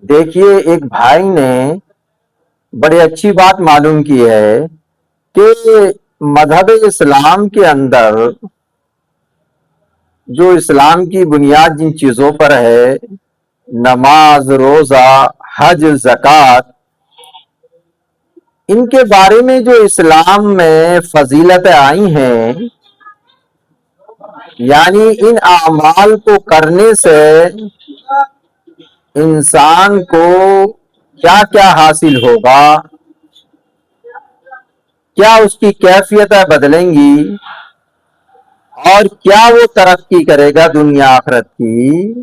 دیکھیے ایک بھائی نے بڑی اچھی بات معلوم کی ہے کہ مذہب اسلام کے اندر جو اسلام کی بنیاد جن چیزوں پر ہے، نماز، روزہ، حج، زکوٰۃ، ان کے بارے میں جو اسلام میں فضیلتیں آئی ہیں، یعنی ان اعمال کو کرنے سے انسان کو کیا کیا حاصل ہوگا، کیا اس کی کیفیتیں بدلیں گی اور کیا وہ ترقی کرے گا دنیا آخرت کی،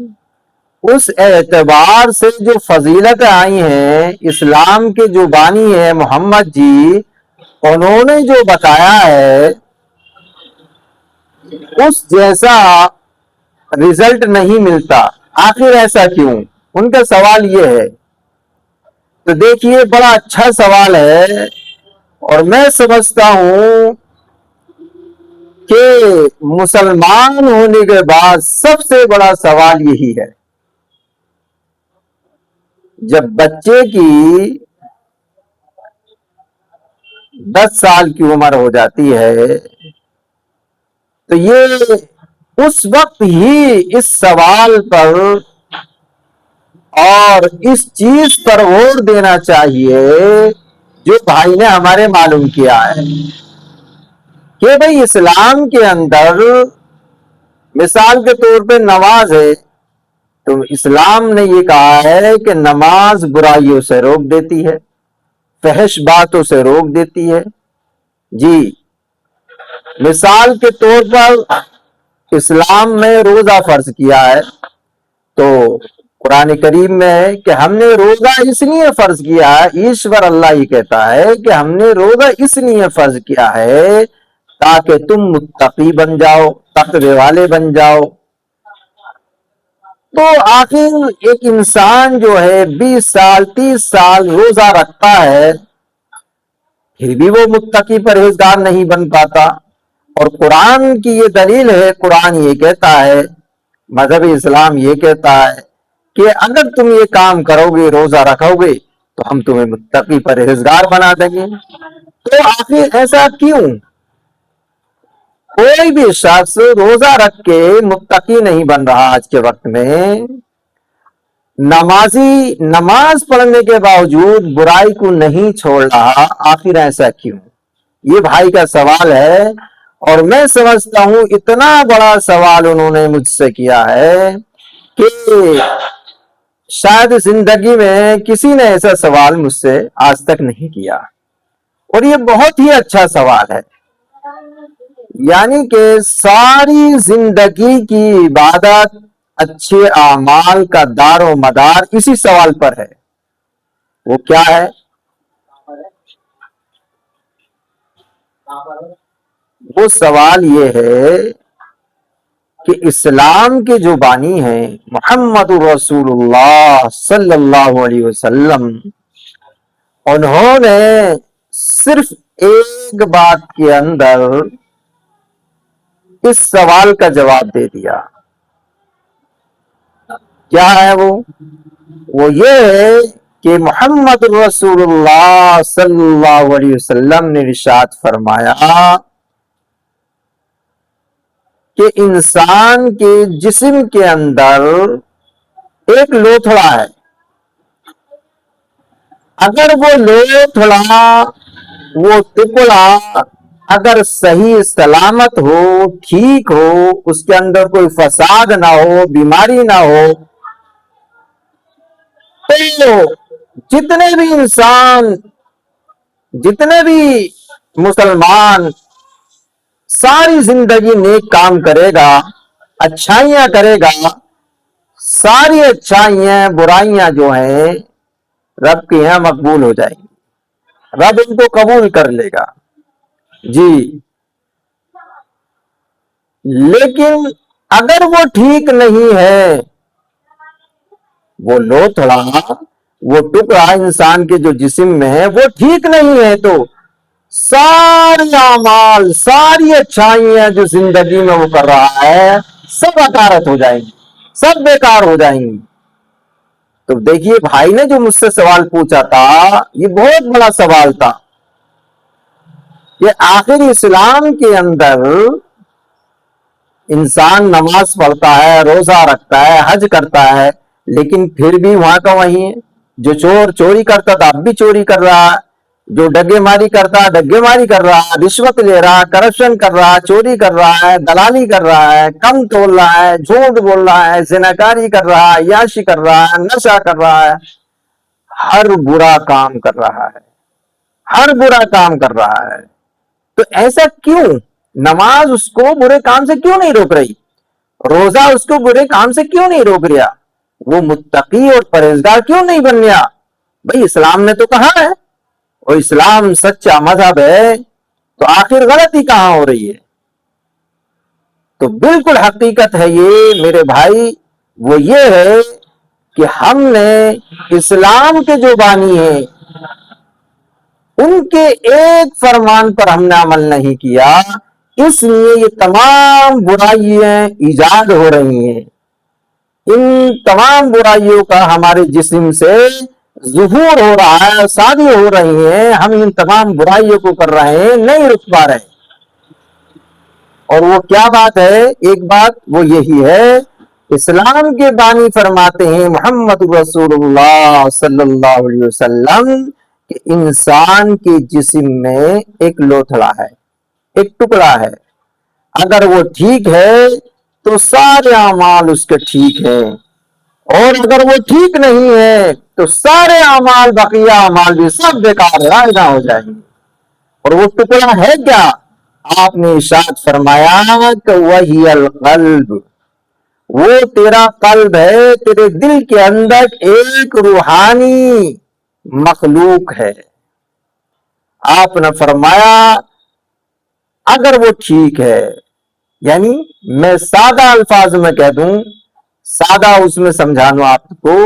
اس اعتبار سے جو فضیلتیں آئی ہیں اسلام کے جو بانی ہیں محمد جی، انہوں نے جو بتایا ہے اس جیسا رزلٹ نہیں ملتا۔ آخر ایسا کیوں؟ ان کا سوال یہ ہے۔ تو دیکھیے بڑا اچھا سوال ہے، اور میں سمجھتا ہوں کہ مسلمان ہونے کے بعد سب سے بڑا سوال یہی ہے۔ جب بچے کی 10 سال کی عمر ہو جاتی ہے تو یہ اس وقت ہی اس سوال پر اور اس چیز پر غور دینا چاہیے جو بھائی نے ہمارے معلوم کیا ہے کہ بھئی اسلام کے اندر مثال کے طور پہ نماز ہے، تو اسلام نے یہ کہا ہے کہ نماز برائیوں سے روک دیتی ہے، فحش باتوں سے روک دیتی ہے۔ جی، مثال کے طور پر اسلام میں روزہ فرض کیا ہے، تو قرآن کریم میں ہے کہ ہم نے روزہ اس لیے فرض کیا ہے، ایشور اللہ یہ کہتا ہے کہ ہم نے روزہ اس لیے فرض کیا ہے تاکہ تم متقی بن جاؤ، تقوی والے بن جاؤ۔ تو آخر ایک انسان جو ہے 20 سال 30 سال روزہ رکھتا ہے، پھر بھی وہ متقی پرہیزگار نہیں بن پاتا، اور قرآن کی یہ دلیل ہے، قرآن یہ کہتا ہے، مذہب اسلام یہ کہتا ہے کہ اگر تم یہ کام کرو گے، روزہ رکھو گے، تو ہم تمہیں متقی پرہیزگار بنا دیں گے۔ تو آخر ایسا کیوں؟ کوئی بھی شخص روزہ رکھ کے متقی نہیں بن رہا آج کے وقت میں، نمازی نماز پڑھنے کے باوجود برائی کو نہیں چھوڑ رہا، آخر ایسا کیوں؟ یہ بھائی کا سوال ہے، اور میں سمجھتا ہوں اتنا بڑا سوال انہوں نے مجھ سے کیا ہے کہ شاید زندگی میں کسی نے ایسا سوال مجھ سے آج تک نہیں کیا، اور یہ بہت ہی اچھا سوال ہے۔ یعنی کہ ساری زندگی کی عبادت، اچھے اعمال کا دار و مدار اسی سوال پر ہے۔ وہ کیا ہے؟ وہ سوال یہ ہے کہ اسلام کے جو بانی ہیں محمد رسول اللہ صلی اللہ علیہ وسلم، انہوں نے صرف ایک بات کے اندر اس سوال کا جواب دے دیا۔ کیا ہے وہ یہ ہے کہ محمد رسول اللہ صلی اللہ علیہ وسلم نے ارشاد فرمایا کہ انسان کے جسم کے اندر ایک لوتھڑا ہے، اگر وہ لوتھڑا، وہ ٹکڑا اگر صحیح سلامت ہو، ٹھیک ہو، اس کے اندر کوئی فساد نہ ہو، بیماری نہ ہو، تو جتنے بھی انسان، جتنے بھی مسلمان ساری زندگی نیک کام کرے گا، اچھائیاں کرے گا، ساری اچھائیاں برائیاں جو ہیں رب کے یہاں مقبول ہو جائیں گی، رب ان کو قبول کر لے گا۔ جی، لیکن اگر وہ ٹھیک نہیں ہے، وہ لوتھڑا، وہ ٹکڑا انسان کے جو جسم میں ہے وہ ٹھیک نہیں ہے، تو سارے اعمال، ساری اچھائیاں جو زندگی میں وہ کر رہا ہے سب عکارت ہو جائیں گی، سب بیکار ہو جائیں گی۔ تو دیکھیے بھائی نے جو مجھ سے سوال پوچھا تھا یہ بہت بڑا سوال تھا کہ آخر اسلام کے اندر انسان نماز پڑھتا ہے، روزہ رکھتا ہے، حج کرتا ہے، لیکن پھر بھی وہاں کا وہی ہے۔ جو چور چوری کرتا تھا اب بھی چوری کر رہا ہے، جو ڈگے ماری کرتا ڈگے ماری کر رہا ہے، رشوت لے رہا ہے، کرپشن کر رہا ہے، چوری کر رہا ہے، دلالی کر رہا ہے، کم تول رہا ہے، جھوٹ بول رہا ہے، زناکاری کر رہا ہے، عیاشی کر رہا ہے، نشہ کر رہا ہے، ہر برا کام کر رہا ہے، ہر برا کام کر رہا ہے۔ تو ایسا کیوں؟ نماز اس کو برے کام سے کیوں نہیں روک رہی؟ روزہ اس کو برے کام سے کیوں نہیں روک رہا؟ وہ متقی اور پرہیزگار کیوں نہیں بن گیا؟ بھئی اسلام نے تو کہا ہے، اور اسلام سچا مذہب ہے، تو آخر غلطی کہاں ہو رہی ہے؟ تو بالکل حقیقت ہے یہ میرے بھائی، وہ یہ ہے کہ ہم نے اسلام کے جو بانی ہیں ان کے ایک فرمان پر ہم نے عمل نہیں کیا، اس لیے یہ تمام برائیاں ایجاد ہو رہی ہیں۔ ان تمام برائیوں کا ہمارے جسم سے ظہور ہو رہا ہے، شادی ہو رہی ہیں، ہم ان تمام برائیوں کو کر رہے ہیں، نہیں رک پا رہے۔ اور وہ کیا بات ہے؟ ایک بات وہ یہی ہے، اسلام کے بانی فرماتے ہیں محمد رسول اللہ صلی اللہ علیہ وسلم کہ انسان کے جسم میں ایک لوتھڑا ہے، ایک ٹکڑا ہے، اگر وہ ٹھیک ہے تو سارے اعمال اس کے ٹھیک ہیں، اور اگر وہ ٹھیک نہیں ہے تو سارے اعمال، بقیہ اعمال بھی سب بیکار رائگاں ہو جائیں گے۔ اور وہ ٹکڑا ہے کیا؟ آپ نے ارشاد فرمایا کہ وہی القلب، وہ تیرا قلب ہے، تیرے دل کے اندر ایک روحانی مخلوق ہے۔ آپ نے فرمایا اگر وہ ٹھیک ہے، یعنی میں سادہ الفاظ میں کہہ دوں، سادہ اس میں سمجھانو آپ کو،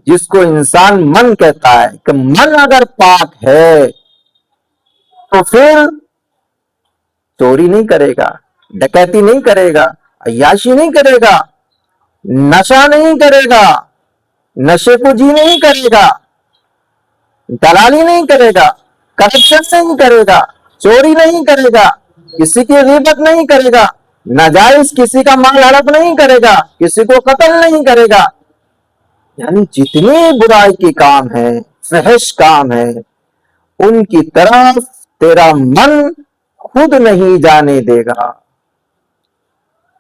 جس کو انسان من کہتا ہے کہ من اگر پاک ہے تو پھر چوری نہیں کرے گا، ڈکیتی نہیں کرے گا، عیاشی نہیں کرے گا، نشہ نہیں کرے گا، نشے کو جی نہیں کرے گا، دلالی نہیں کرے گا، کرپشن نہیں کرے گا، چوری نہیں کرے گا، کسی کی غیبت نہیں کرے گا، ناجائز کسی کا مال ہڑپ نہیں کرے گا، کسی کو قتل نہیں کرے گا، یعنی جتنے برائی کے کام ہیں، فحش کام ہیں، ان کی طرف تیرا من خود نہیں جانے دے گا۔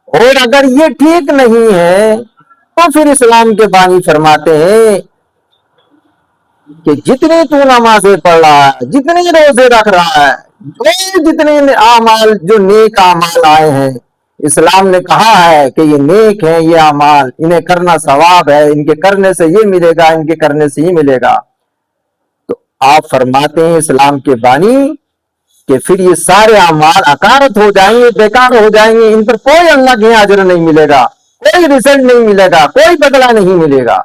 اور اگر یہ ٹھیک نہیں ہے تو پھر اسلام کے بانی فرماتے ہیں کہ جتنے تو نمازیں پڑھ رہا ہے، جتنے روزے رکھ رہا ہے، جتنے اعمال جو نیک اعمال آئے ہیں، اسلام نے کہا ہے کہ یہ نیک ہیں، یہ اعمال انہیں کرنا ثواب ہے، ان کے کرنے سے یہ ملے گا، ان کے کرنے سے یہ ملے گا۔ تو آپ فرماتے ہیں اسلام کے بانی کہ پھر یہ سارے اعمال عقارت ہو جائیں گے، بیکار ہو جائیں گے، ان پر کوئی اللہ کے اجر نہیں ملے گا، کوئی رزلٹ نہیں ملے گا، کوئی بدلہ نہیں ملے گا۔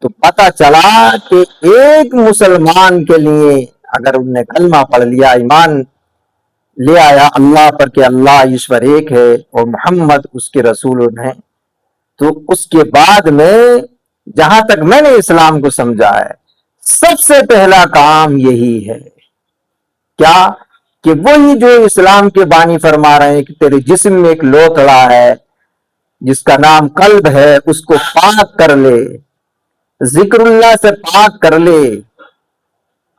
تو پتہ چلا کہ ایک مسلمان کے لیے اگر انہوں نے کلمہ پڑھ لیا، ایمان لے آیا اللہ پر کہ اللہ ایشور ایک ہے اور محمد اس کے رسول ہیں، تو اس کے بعد میں جہاں تک میں نے اسلام کو سمجھا ہے، سب سے پہلا کام یہی ہے کیا کہ وہی جو اسلام کے بانی فرما رہے ہیں کہ تیرے جسم میں ایک لوتھڑا ہے جس کا نام قلب ہے، اس کو پاک کر لے، ذکر اللہ سے پاک کر لے،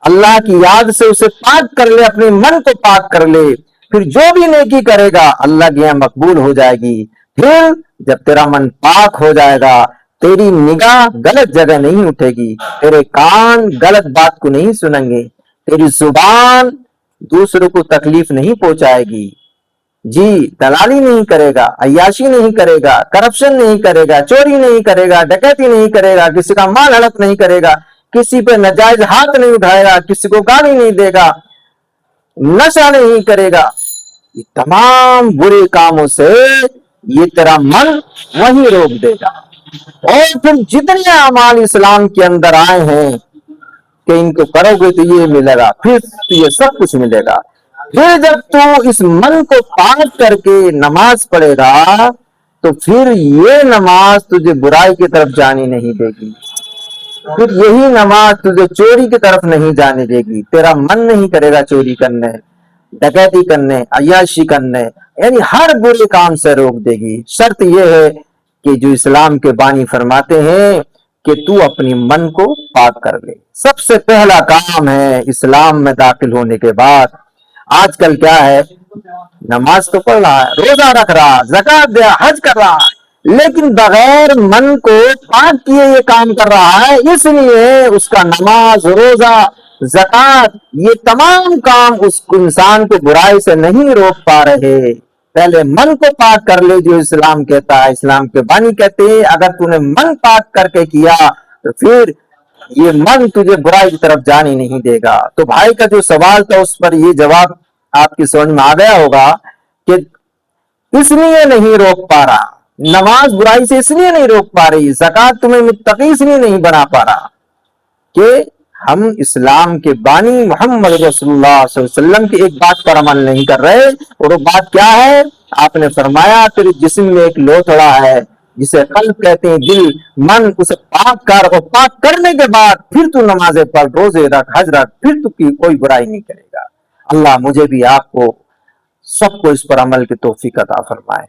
اللہ کی یاد سے اسے پاک کر لے، اپنے من کو پاک کر لے، پھر جو بھی نیکی کرے گا اللہ کی یہاں مقبول ہو جائے گی۔ پھر جب تیرا من پاک ہو جائے گا، تیری نگاہ غلط جگہ نہیں اٹھے گی، تیرے کان غلط بات کو نہیں سنیں گے، تیری زبان دوسروں کو تکلیف نہیں پہنچائے گی، جی دلالی نہیں کرے گا، عیاشی نہیں کرے گا، کرپشن نہیں کرے گا، چوری نہیں کرے گا، ڈکیتی نہیں کرے گا، کسی کا مال ہڑپ نہیں کرے گا، کسی پہ ناجائز ہاتھ نہیں اٹھائے گا، کسی کو گالی نہیں دے گا، نشہ نہیں کرے گا۔ یہ تمام برے کاموں سے یہ تیرا من وہیں روک دے گا، اور پھر جتنے اعمال اسلام کے اندر آئے ہیں کہ ان کو کرو گے تو یہ ملے گا، پھر یہ سب کچھ ملے گا۔ پھر جب تو اس من کو پاک کر کے نماز پڑھے گا تو پھر یہ نماز تجھے برائی کی طرف جانے نہیں دے گی، پھر یہی نماز تجھے چوری کی طرف نہیں جانے دے گی، تیرا من نہیں کرے گا چوری کرنے، ڈکیتی کرنے، عیاشی کرنے، یعنی ہر برے کام سے روک دے گی۔ شرط یہ ہے کہ جو اسلام کے بانی فرماتے ہیں کہ تو اپنی من کو پاک کر لے۔ سب سے پہلا کام ہے اسلام میں داخل ہونے کے بعد۔ آج کل کیا ہے، نماز تو پڑھ رہا ہے، روزہ رکھ رہا، زکات دے، حج کر رہا، لیکن بغیر من کو پاک کیے یہ کام کر رہا ہے، اس لیے اس کا نماز، روزہ، زکات، یہ تمام کام اس انسان کو برائی سے نہیں روک پا رہے۔ پہلے من کو پاک کر لے، جو اسلام کہتا ہے، اسلام کے بانی کہتے ہیں اگر تو نے من پاک کر کے کیا تو پھر یہ من تجھے برائی کی طرف جانے نہیں دے گا۔ تو بھائی کا جو سوال تھا اس پر یہ جواب آپ کی سمجھ میں آ گیا ہوگا کہ اس لیے نہیں روک پا رہا، نماز برائی سے اس لیے نہیں روک پا رہی، زکات تمہیں متقی اس لیے نہیں بنا پا رہا کہ ہم اسلام کے بانی محمد رسول اللہ صلی اللہ علیہ وسلم کی ایک بات پر عمل نہیں کر رہے۔ اور وہ بات کیا ہے؟ آپ نے فرمایا تیرے جسم میں ایک لوتھڑا ہے جسے قلب کہتے ہیں، دل، من، اسے پاک کر، اور پاک کرنے کے بعد پھر تو نمازیں پڑھ، روزے رکھ، حج رکھ، پھر تو کوئی برائی نہیں کرے گا۔ اللہ مجھے بھی آپ کو سب کو اس پر عمل کی توفیق عطا فرمائے۔